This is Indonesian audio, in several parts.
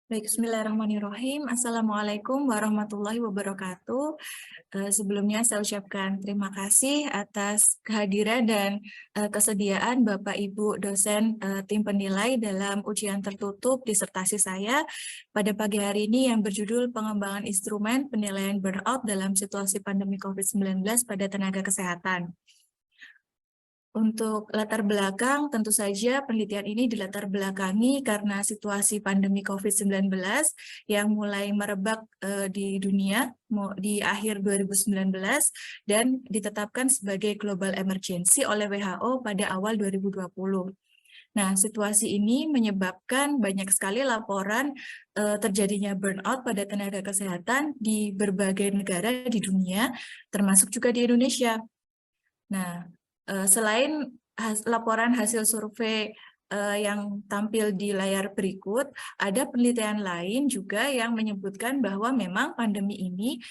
Baik, bismillahirrahmanirrahim. Assalamualaikum warahmatullahi wabarakatuh. Sebelumnya saya ucapkan terima kasih atas kehadiran dan kesediaan Bapak Ibu dosen tim penilai dalam ujian tertutup disertasi saya pada pagi hari ini yang berjudul Pengembangan Instrumen Penilaian Burnout dalam Situasi Pandemi COVID-19 pada Tenaga Kesehatan. Untuk latar belakang, tentu saja penelitian ini dilatar belakangi karena situasi pandemi COVID-19 yang mulai merebak di dunia di akhir 2019 dan ditetapkan sebagai global emergency oleh WHO pada awal 2020. Nah, situasi ini menyebabkan banyak sekali laporan terjadinya burnout pada tenaga kesehatan di berbagai negara di dunia, termasuk juga di Indonesia. Nah, selain laporan hasil survei yang tampil di layar berikut, ada penelitian lain juga yang menyebutkan bahwa memang pandemi ini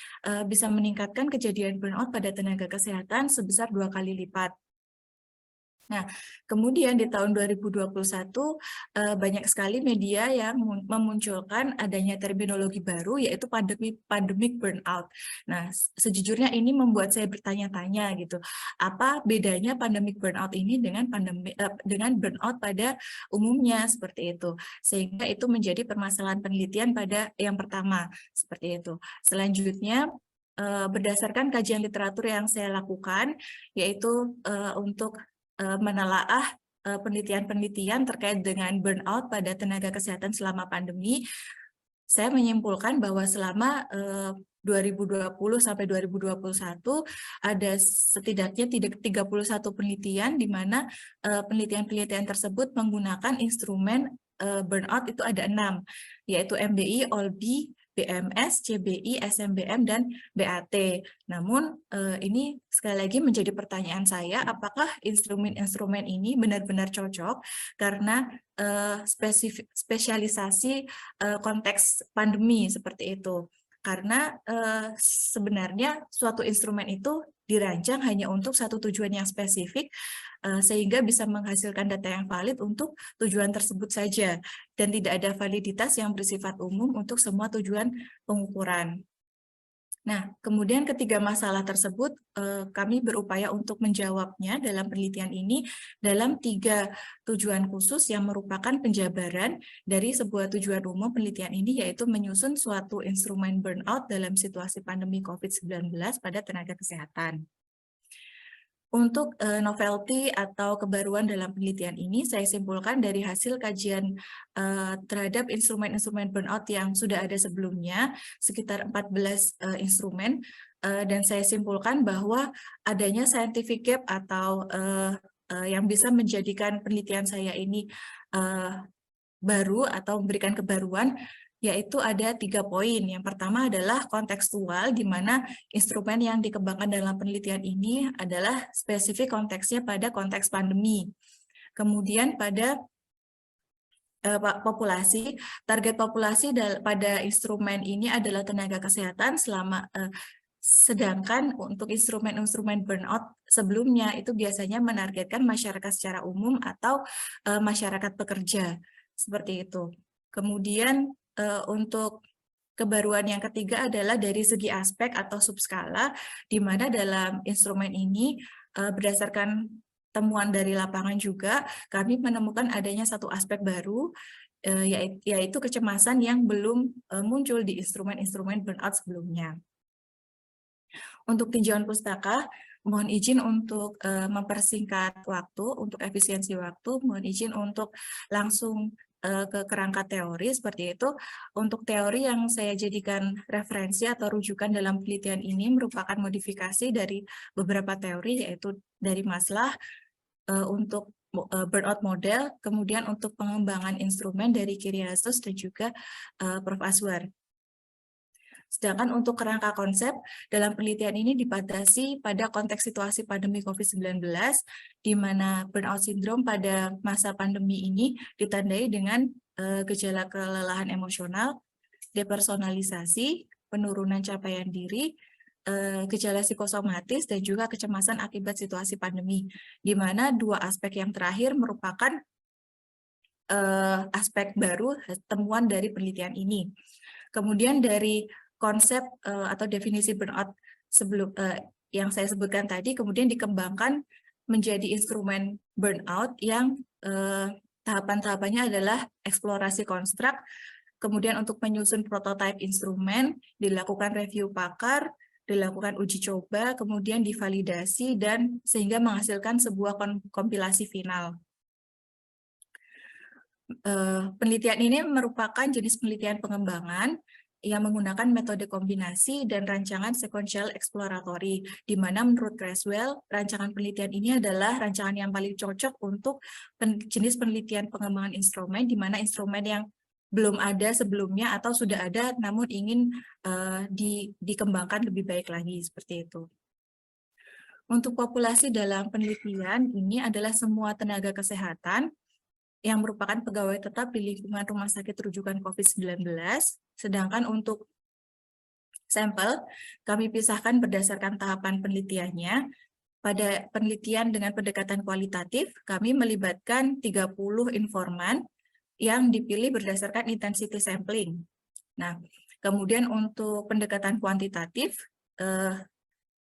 bisa meningkatkan kejadian burnout pada tenaga kesehatan sebesar 2 kali lipat. Nah, kemudian di tahun 2021 banyak sekali media yang memunculkan adanya terminologi baru yaitu pandemic burnout. Nah, sejujurnya ini membuat saya bertanya-tanya gitu, apa bedanya pandemic burnout ini dengan dengan burnout pada umumnya seperti itu. Sehingga itu menjadi permasalahan penelitian pada yang pertama seperti itu. Selanjutnya berdasarkan kajian literatur yang saya lakukan yaitu untuk menelaah penelitian-penelitian terkait dengan burnout pada tenaga kesehatan selama pandemi, saya menyimpulkan bahwa selama 2020 sampai 2021 ada setidaknya 31 penelitian di mana penelitian-penelitian tersebut menggunakan instrumen burnout itu ada 6, yaitu MBI, OLBI, BMS, CBI, SMBM, dan BAT. Namun ini sekali lagi menjadi pertanyaan saya, apakah instrumen-instrumen ini benar-benar cocok karena spesialisasi konteks pandemi seperti itu. Karena sebenarnya suatu instrumen itu dirancang hanya untuk satu tujuan yang spesifik, sehingga bisa menghasilkan data yang valid untuk tujuan tersebut saja, dan tidak ada validitas yang bersifat umum untuk semua tujuan pengukuran. Nah, kemudian ketiga masalah tersebut kami berupaya untuk menjawabnya dalam penelitian ini dalam 3 tujuan khusus yang merupakan penjabaran dari sebuah tujuan umum penelitian ini, yaitu menyusun suatu instrumen burnout dalam situasi pandemi COVID-19 pada tenaga kesehatan. Untuk novelty atau kebaruan dalam penelitian ini, saya simpulkan dari hasil kajian terhadap instrumen-instrumen burnout yang sudah ada sebelumnya, sekitar 14 instrumen, dan saya simpulkan bahwa adanya scientific gap atau yang bisa menjadikan penelitian saya ini baru atau memberikan kebaruan, yaitu ada 3 poin. Yang pertama adalah kontekstual, di mana instrumen yang dikembangkan dalam penelitian ini adalah spesifik konteksnya pada konteks pandemi. Kemudian pada populasi, target populasi pada instrumen ini adalah tenaga kesehatan, sedangkan untuk instrumen-instrumen burnout sebelumnya itu biasanya menargetkan masyarakat secara umum atau masyarakat pekerja, seperti itu. Kemudian untuk kebaruan yang ketiga adalah dari segi aspek atau subskala, di mana dalam instrumen ini berdasarkan temuan dari lapangan juga, kami menemukan adanya satu aspek baru, yaitu kecemasan yang belum muncul di instrumen-instrumen burnout sebelumnya. Untuk tinjauan pustaka, mohon izin untuk mempersingkat waktu, untuk efisiensi waktu, mohon izin untuk langsung ke kerangka teori seperti itu. Untuk teori yang saya jadikan referensi atau rujukan dalam penelitian ini merupakan modifikasi dari beberapa teori, yaitu dari Maslow untuk burnout model, kemudian untuk pengembangan instrumen dari Kyriazos dan juga Prof. Aswar. Sedangkan untuk kerangka konsep, dalam penelitian ini dibatasi pada konteks situasi pandemi COVID-19, di mana burnout syndrome pada masa pandemi ini ditandai dengan gejala kelelahan emosional, depersonalisasi, penurunan capaian diri, gejala psikosomatis, dan juga kecemasan akibat situasi pandemi, di mana 2 aspek yang terakhir merupakan aspek baru temuan dari penelitian ini. Kemudian dari konsep atau definisi burnout yang saya sebutkan tadi, kemudian dikembangkan menjadi instrumen burnout yang tahapan-tahapannya adalah eksplorasi konstruk, kemudian untuk menyusun prototipe instrumen, dilakukan review pakar, dilakukan uji coba, kemudian divalidasi, dan sehingga menghasilkan sebuah kompilasi final. Penelitian ini merupakan jenis penelitian pengembangan yang menggunakan metode kombinasi dan rancangan sequential exploratory, di mana menurut Creswell, rancangan penelitian ini adalah rancangan yang paling cocok untuk jenis penelitian pengembangan instrumen, di mana instrumen yang belum ada sebelumnya atau sudah ada namun ingin dikembangkan lebih baik lagi, seperti itu. Untuk populasi dalam penelitian ini adalah semua tenaga kesehatan yang merupakan pegawai tetap di lingkungan rumah sakit rujukan COVID-19, sedangkan untuk sampel kami pisahkan berdasarkan tahapan penelitiannya. Pada penelitian dengan pendekatan kualitatif, kami melibatkan 30 informan yang dipilih berdasarkan intensity sampling. Nah, kemudian untuk pendekatan kuantitatif,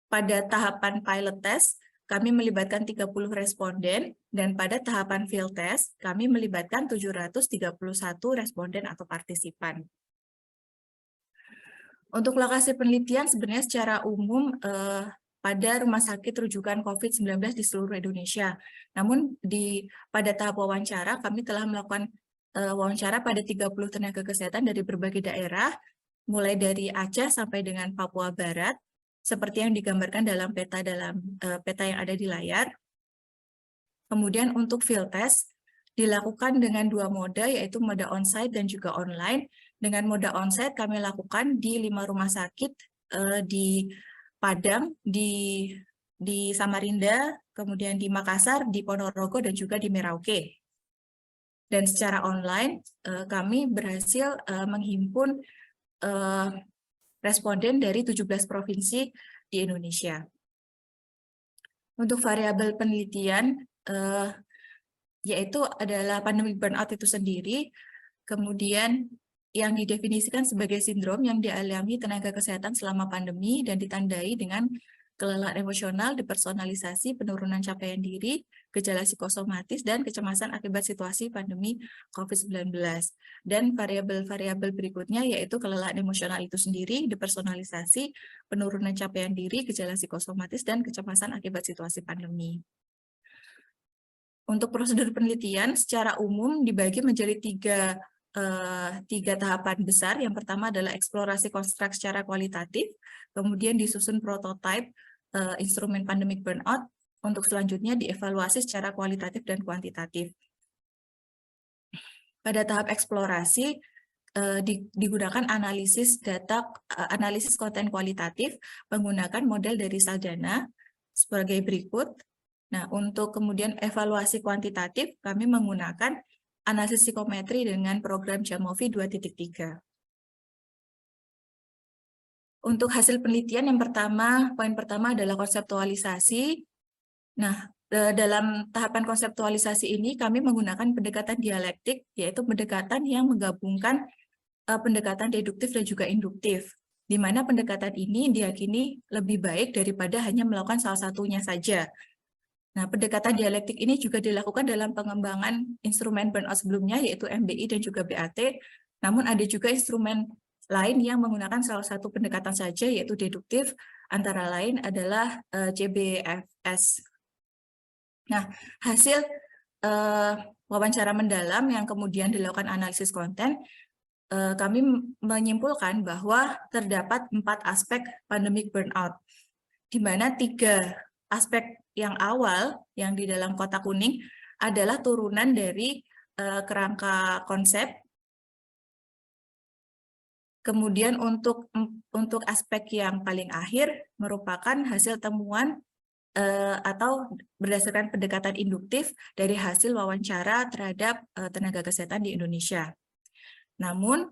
pada tahapan pilot test, kami melibatkan 30 responden, dan pada tahapan field test, kami melibatkan 731 responden atau partisipan. Untuk lokasi penelitian sebenarnya secara umum pada rumah sakit rujukan COVID-19 di seluruh Indonesia. Namun pada tahap wawancara, kami telah melakukan wawancara pada 30 tenaga kesehatan dari berbagai daerah, mulai dari Aceh sampai dengan Papua Barat, seperti yang digambarkan dalam peta yang ada di layar. Kemudian untuk field test dilakukan dengan dua mode, yaitu mode onsite dan juga online. Dengan mode onsite kami lakukan di 5 rumah sakit di Padang, di Samarinda, kemudian di Makassar, di Ponorogo, dan juga di Merauke. Dan secara online kami berhasil menghimpun responden dari 17 provinsi di Indonesia. Untuk variabel penelitian, yaitu adalah pandemic burnout itu sendiri, kemudian yang didefinisikan sebagai sindrom yang dialami tenaga kesehatan selama pandemi dan ditandai dengan kelelahan emosional, depersonalisasi, penurunan capaian diri, gejala psikosomatis, dan kecemasan akibat situasi pandemi COVID-19. Dan variabel-variabel berikutnya yaitu kelelahan emosional itu sendiri, depersonalisasi, penurunan capaian diri, gejala psikosomatis, dan kecemasan akibat situasi pandemi. Untuk prosedur penelitian secara umum dibagi menjadi tiga tahapan besar. Yang pertama adalah eksplorasi konstruk secara kualitatif, kemudian disusun prototipe instrumen pandemic burnout, untuk selanjutnya dievaluasi secara kualitatif dan kuantitatif. Pada tahap eksplorasi digunakan analisis konten kualitatif menggunakan model dari Saljana sebagai berikut. Nah, untuk kemudian evaluasi kuantitatif, kami menggunakan analisis psikometri dengan program Jamovi 2.3. Untuk hasil penelitian poin pertama adalah konseptualisasi. Nah, dalam tahapan konseptualisasi ini kami menggunakan pendekatan dialektik, yaitu pendekatan yang menggabungkan pendekatan deduktif dan juga induktif, di mana pendekatan ini diyakini lebih baik daripada hanya melakukan salah satunya saja. Nah, pendekatan dialektik ini juga dilakukan dalam pengembangan instrumen burnout sebelumnya, yaitu MBI dan juga BAT, namun ada juga instrumen lain yang menggunakan salah satu pendekatan saja, yaitu deduktif, antara lain adalah CBFS. Nah, hasil wawancara mendalam yang kemudian dilakukan analisis konten, kami menyimpulkan bahwa terdapat 4 aspek pandemic burnout, di mana 3 aspek yang awal yang di dalam kotak kuning adalah turunan dari kerangka konsep. Kemudian untuk aspek yang paling akhir merupakan hasil temuan atau berdasarkan pendekatan induktif dari hasil wawancara terhadap tenaga kesehatan di Indonesia. Namun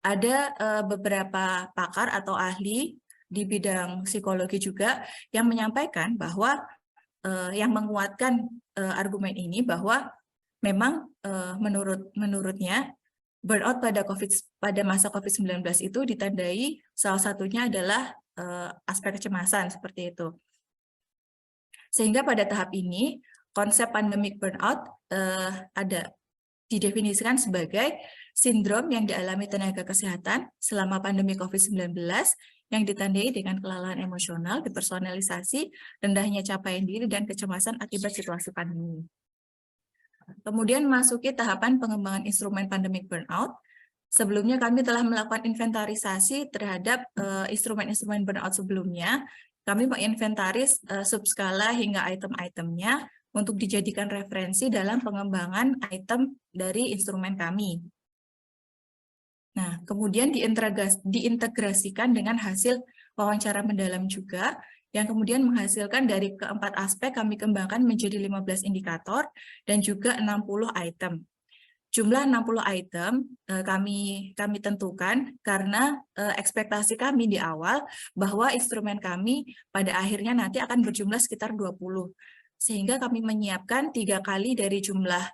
ada beberapa pakar atau ahli di bidang psikologi juga yang menyampaikan bahwa yang menguatkan argumen ini bahwa memang menurutnya burnout pada masa COVID-19 itu ditandai salah satunya adalah aspek kecemasan seperti itu. Sehingga pada tahap ini konsep pandemic burnout didefinisikan sebagai sindrom yang dialami tenaga kesehatan selama pandemi COVID-19 yang ditandai dengan kelelahan emosional, depersonalisasi, rendahnya capaian diri, dan kecemasan akibat situasi pandemi. Kemudian masuki tahapan pengembangan instrumen pandemic burnout. Sebelumnya kami telah melakukan inventarisasi terhadap instrumen-instrumen burnout sebelumnya. Kami menginventaris subskala hingga item-itemnya untuk dijadikan referensi dalam pengembangan item dari instrumen kami. Nah, kemudian diintegrasikan dengan hasil wawancara mendalam juga, yang kemudian menghasilkan dari keempat aspek kami kembangkan menjadi 15 indikator dan juga 60 item. Jumlah 60 item kami tentukan karena ekspektasi kami di awal bahwa instrumen kami pada akhirnya nanti akan berjumlah sekitar 20. Sehingga kami menyiapkan 3 kali dari jumlah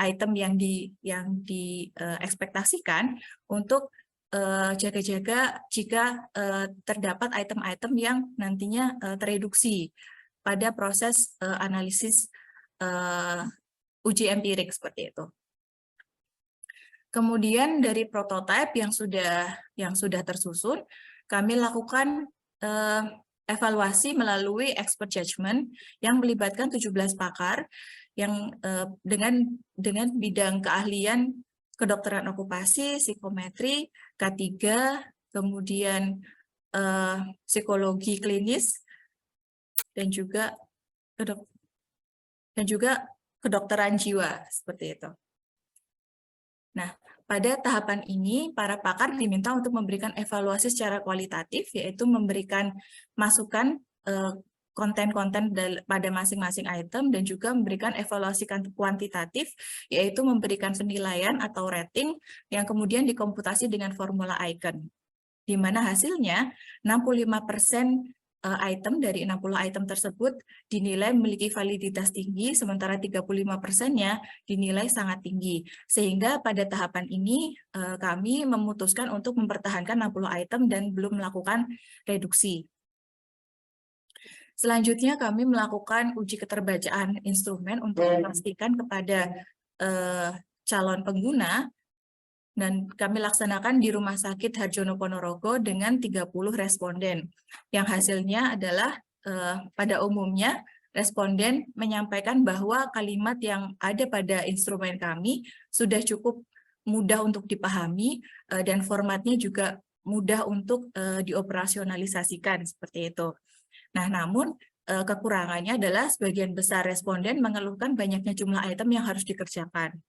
item yang diekspektasikan untuk jaga-jaga jika terdapat item-item yang nantinya tereduksi pada proses analisis uji empirik seperti itu. Kemudian dari prototipe yang sudah tersusun, kami lakukan evaluasi melalui expert judgment yang melibatkan 17 pakar yang dengan bidang keahlian kedokteran okupasi, psikometri, K3, kemudian psikologi klinis, dan juga kedokteran jiwa, seperti itu. Nah, pada tahapan ini, para pakar diminta untuk memberikan evaluasi secara kualitatif, yaitu memberikan masukan konten-konten pada masing-masing item, dan juga memberikan evaluasi kuantitatif, yaitu memberikan penilaian atau rating yang kemudian dikomputasi dengan formula icon, di mana hasilnya 65% item dari 60 item tersebut dinilai memiliki validitas tinggi, sementara 35%-nya dinilai sangat tinggi. Sehingga pada tahapan ini kami memutuskan untuk mempertahankan 60 item dan belum melakukan reduksi. Selanjutnya kami melakukan uji keterbacaan instrumen untuk memastikan kepada calon pengguna, dan kami laksanakan di Rumah Sakit Harjono Ponorogo dengan 30 responden. Yang hasilnya adalah pada umumnya responden menyampaikan bahwa kalimat yang ada pada instrumen kami sudah cukup mudah untuk dipahami dan formatnya juga mudah untuk dioperasionalisasikan seperti itu. Nah, namun kekurangannya adalah sebagian besar responden mengeluhkan banyaknya jumlah item yang harus dikerjakan.